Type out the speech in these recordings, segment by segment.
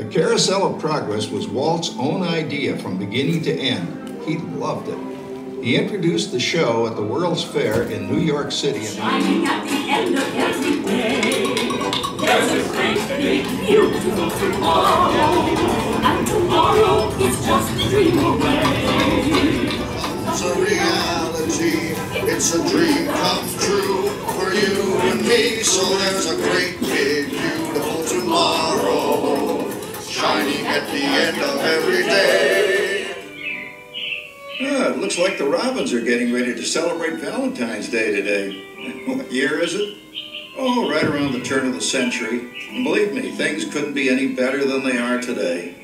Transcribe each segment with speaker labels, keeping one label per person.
Speaker 1: The Carousel of Progress was Walt's own idea from beginning to end. He loved it. He introduced the show at the World's Fair in New York City.
Speaker 2: Shining at the end of every day, there's a great big beautiful tomorrow, and tomorrow is just a dream away.
Speaker 3: It's a reality, it's a dream come true for you and me, so there's a great big beautiful tomorrow, shining at the end of every day.
Speaker 1: It looks like the Robins are getting ready to celebrate Valentine's Day today. What year is it? Oh, right around the turn of the century. And believe me, things couldn't be any better than they are today.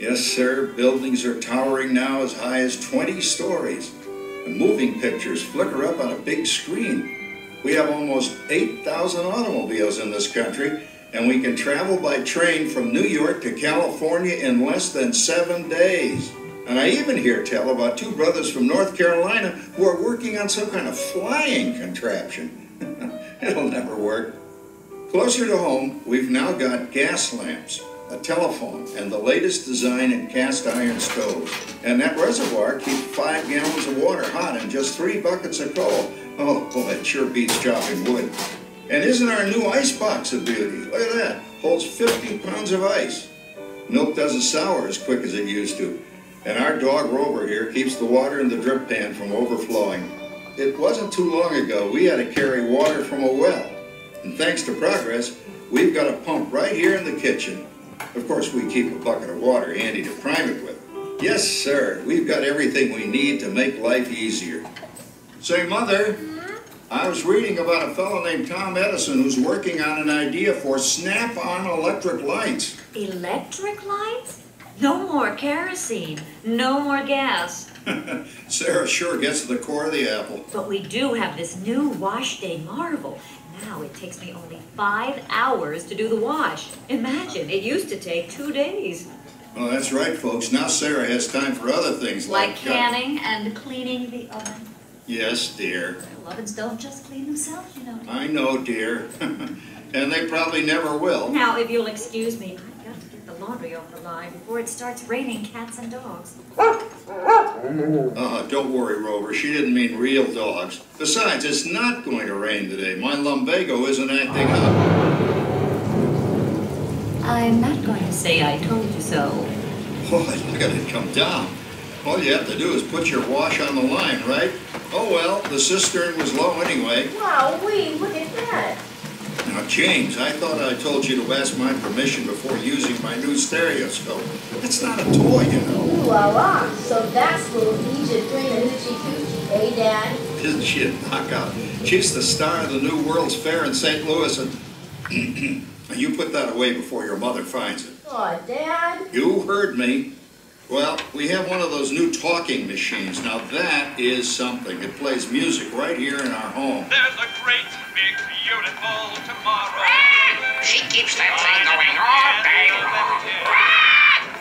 Speaker 1: Yes, sir, buildings are towering now as high as 20 stories. And moving pictures flicker up on a big screen. We have almost 8,000 automobiles in this country, and we can travel by train from New York to California in less than 7 days. And I even hear tell about two brothers from North Carolina who are working on some kind of flying contraption. It'll never work. Closer to home, we've now got gas lamps, a telephone, and the latest design in cast iron stoves. And that reservoir keeps 5 gallons of water hot in just 3 buckets of coal. Oh boy, it sure beats chopping wood. And isn't our new ice box a beauty? Look at that, holds 50 pounds of ice. Milk doesn't sour as quick as it used to. And our dog Rover here keeps the water in the drip pan from overflowing. It wasn't too long ago we had to carry water from a well. And thanks to Progress, we've got a pump right here in the kitchen. Of course, we keep a bucket of water handy to prime it with. Yes, sir, we've got everything we need to make life easier. Say, Mother, I was reading about a fellow named Tom Edison who's working on an idea for snap-on electric lights.
Speaker 4: Electric lights? No more kerosene, no more gas.
Speaker 1: Sarah sure gets to the core of the apple.
Speaker 4: But we do have this new wash day marvel. Now it takes me only 5 hours to do the wash. Imagine, it used to take 2 days.
Speaker 1: Well, that's right, folks. Now Sarah has time for other things
Speaker 4: like canning and cleaning the oven.
Speaker 1: Yes, dear.
Speaker 4: Well, ovens don't just clean themselves, you know.
Speaker 1: I know, dear. And they probably never will.
Speaker 4: Now, if you'll excuse me, I've got to get the laundry off the line before it starts raining cats and dogs.
Speaker 1: Don't worry, Rover. She didn't mean real dogs. Besides, it's not going to rain today. My lumbago isn't acting up.
Speaker 4: I'm not going to say I told you so.
Speaker 1: Boy, look at it come down. All you have to do is put your wash on the line, right? Oh well, the cistern was low anyway.
Speaker 4: Wow-wee, look at that.
Speaker 1: Now, James, I thought I told you to ask my permission before using my new stereoscope. It's not a toy, you know.
Speaker 5: Ooh la la. So that's little Egypt doing the hoochie coochie, eh, Dad?
Speaker 1: Isn't she a knockout? She's the star of the new World's Fair in St. Louis, and you put that away before your mother finds it.
Speaker 5: Aw, Dad.
Speaker 1: You heard me. Well, we have one of those new talking machines. Now that is something. It plays music right here in our home.
Speaker 6: There's a great, big, beautiful tomorrow.
Speaker 7: She keeps that thing going all day long.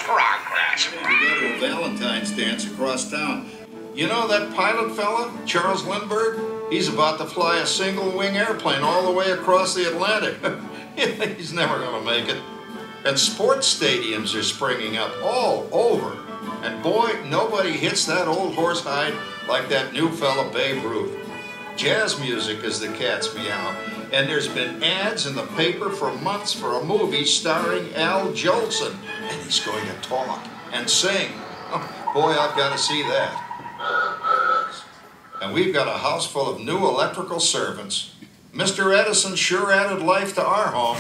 Speaker 7: Progress.
Speaker 1: We go to a Valentine's dance across town. You know that pilot fella, Charles Lindbergh? He's about to fly a single-wing airplane all the way across the Atlantic. He's never going to make it. And sports stadiums are springing up all over. And boy, nobody hits that old horsehide like that new fella Babe Ruth. Jazz music is the cat's meow. And there's been ads in the paper for months for a movie starring Al Jolson. And he's going to talk and sing. Oh, boy, I've got to see that. And we've got a house full of new electrical servants. Mr. Edison sure added life to our home.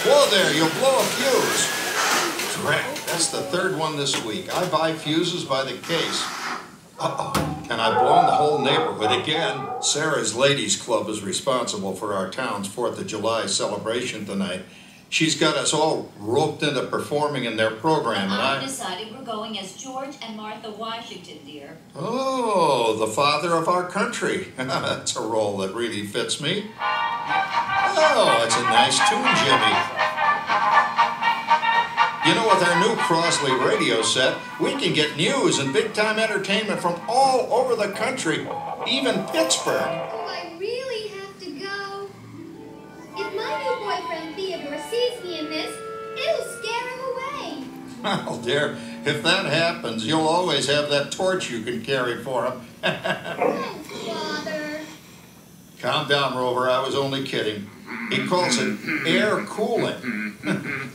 Speaker 1: Whoa there, you'll blow a fuse. Drat, that's the 3rd one this week. I buy fuses by the case. Uh-oh, and I've blown the whole neighborhood again. Sarah's Ladies Club is responsible for our town's 4th of July celebration tonight. She's got us all roped into performing in their program, and
Speaker 8: I've decided we're going as George and Martha Washington, dear.
Speaker 1: Oh, the father of our country. That's a role that really fits me. Oh, that's a nice tune, Jimmy. You know, with our new Crossley radio set, we can get news and big-time entertainment from all over the country, even Pittsburgh.
Speaker 9: Oh, I really have to go.
Speaker 1: Well, dear, if that happens, you'll always have that torch you can carry for him.
Speaker 5: Father.
Speaker 1: Calm down, Rover. I was only kidding. He calls it air cooling.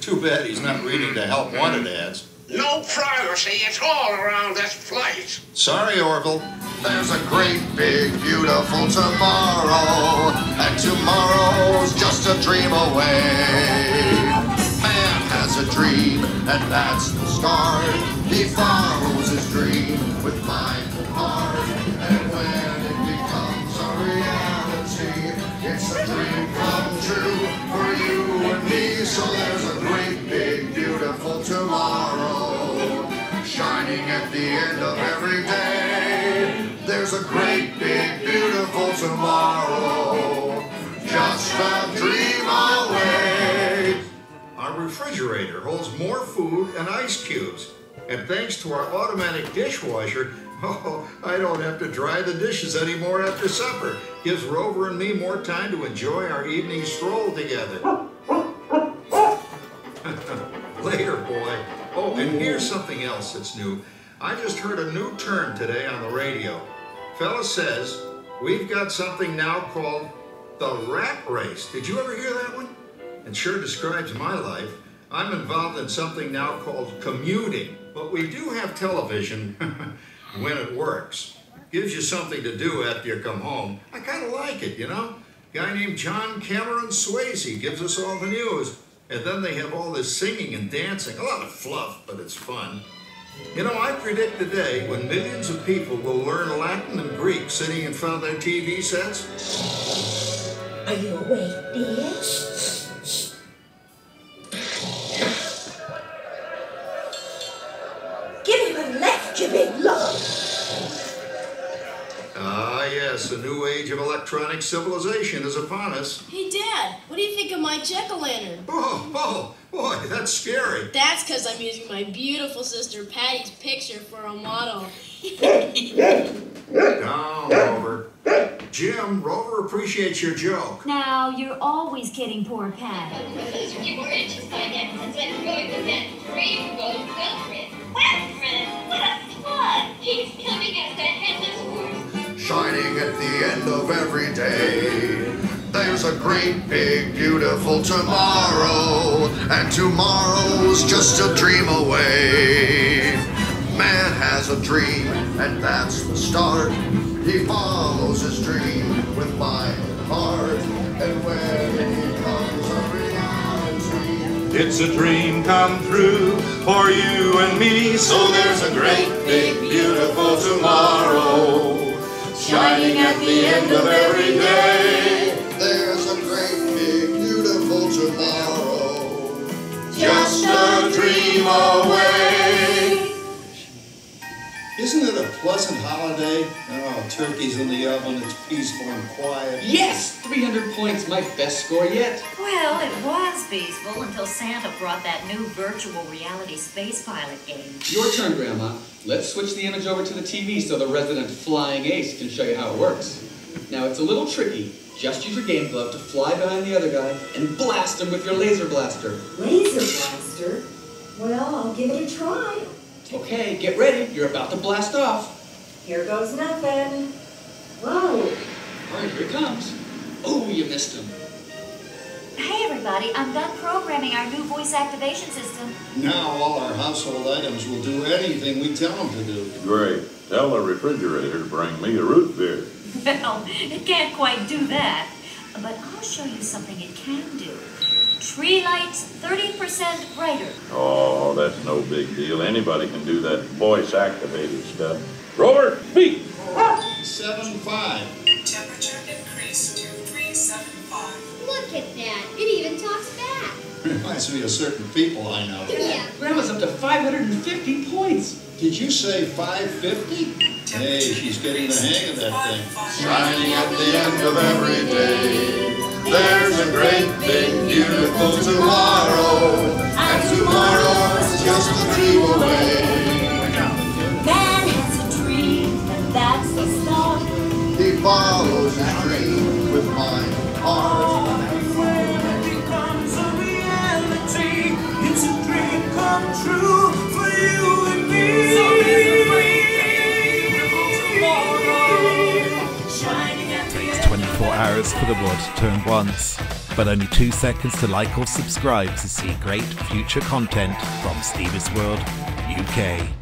Speaker 1: Too bad he's not reading the help wanted ads.
Speaker 7: No privacy at all around this place.
Speaker 1: Sorry, Orville.
Speaker 3: There's a great, big, beautiful tomorrow, and tomorrow's just a dream away. Man has a dream, and that's the start. He follows his dream with mind and heart, and when it becomes a reality, it's a dream come true for you and me. So there's a great, big, beautiful tomorrow, shining at the end of every day. There's a great, big, beautiful tomorrow, just a dream away.
Speaker 1: Our refrigerator holds more food and ice cubes. And thanks to our automatic dishwasher, I don't have to dry the dishes anymore after supper. Gives Rover and me more time to enjoy our evening stroll together. Later, boy. Oh, and here's something else that's new. I just heard a new term today on the radio. Fella says, we've got something now called the rat race. Did you ever hear that one? It sure describes my life. I'm involved in something now called commuting. But we do have television when it works. Gives you something to do after you come home. I kind of like it, you know? Guy named John Cameron Swayze gives us all the news. And then they have all this singing and dancing. A lot of fluff, but it's fun. You know, I predict the day when millions of people will learn Latin and Greek sitting in front of their TV sets.
Speaker 2: Are you awake, dear? Give him a left, you big lump.
Speaker 1: Ah, yes, the new age of electronic civilization is upon us.
Speaker 9: Hey, Dad, what do you think of my jack-o'-lantern?
Speaker 1: Oh, boy, that's scary.
Speaker 9: That's because I'm using my beautiful sister Patty's picture for a model.
Speaker 1: Down, Rover. Jim, Rover appreciates your joke.
Speaker 4: Now, you're always kidding poor Pat.
Speaker 3: Shining at the end of every day. There's a great, big, beautiful tomorrow, and tomorrow's just a dream away. Man has a dream, and that's the start. He follows his dream with mind and heart, and when it becomes a reality,
Speaker 10: it's a dream come true for you and me. So there's a great, big, beautiful tomorrow, shining at the end of every day.
Speaker 3: there's a great, big, beautiful tomorrow,
Speaker 10: Just a dream away.
Speaker 1: Isn't it a pleasant holiday? Oh, turkey's in the oven, it's peaceful and quiet.
Speaker 11: Yes! 300 points, my best score yet.
Speaker 4: Well, it was peaceful until Santa brought that new virtual reality space pilot game.
Speaker 11: Your turn, Grandma. Let's switch the image over to the TV so the resident flying ace can show you how it works. Now, it's a little tricky. Just use your game glove to fly behind the other guy and blast him with your laser blaster.
Speaker 2: Laser blaster? Well, I'll give it a try.
Speaker 11: Okay, get ready. You're about to blast off.
Speaker 2: Here goes nothing. Whoa.
Speaker 11: All right, here it comes. Oh, you missed him.
Speaker 4: Hey, everybody, I'm done programming our new voice activation system.
Speaker 1: Now all our household items will do anything we tell them to do.
Speaker 10: Great. Tell the refrigerator to bring me a root beer.
Speaker 4: Well, it can't quite do that. But I'll show you something it can do. Tree lights 30% brighter.
Speaker 10: Oh, that's no big deal. Anybody can do that voice-activated stuff. Rover, speak!
Speaker 1: 7.5.
Speaker 12: Temperature increased to 375.
Speaker 5: Look at that. It even talks back.
Speaker 1: Reminds me of certain people I know.
Speaker 5: Yeah.
Speaker 11: Grandma's up to 550 points.
Speaker 1: Did you say 550? Hey, she's getting the hang of that thing.
Speaker 3: shining at the end of every day. There's a great, big, beautiful tomorrow, and tomorrow's just a dream away.
Speaker 4: Man has a dream, and that's the start.
Speaker 3: He follows his dream with mind and heart.
Speaker 2: And when it becomes a reality, it's a dream come true.
Speaker 13: ask for the world to turn once, but only 2 seconds to like or subscribe to see great future content from Steve's World UK.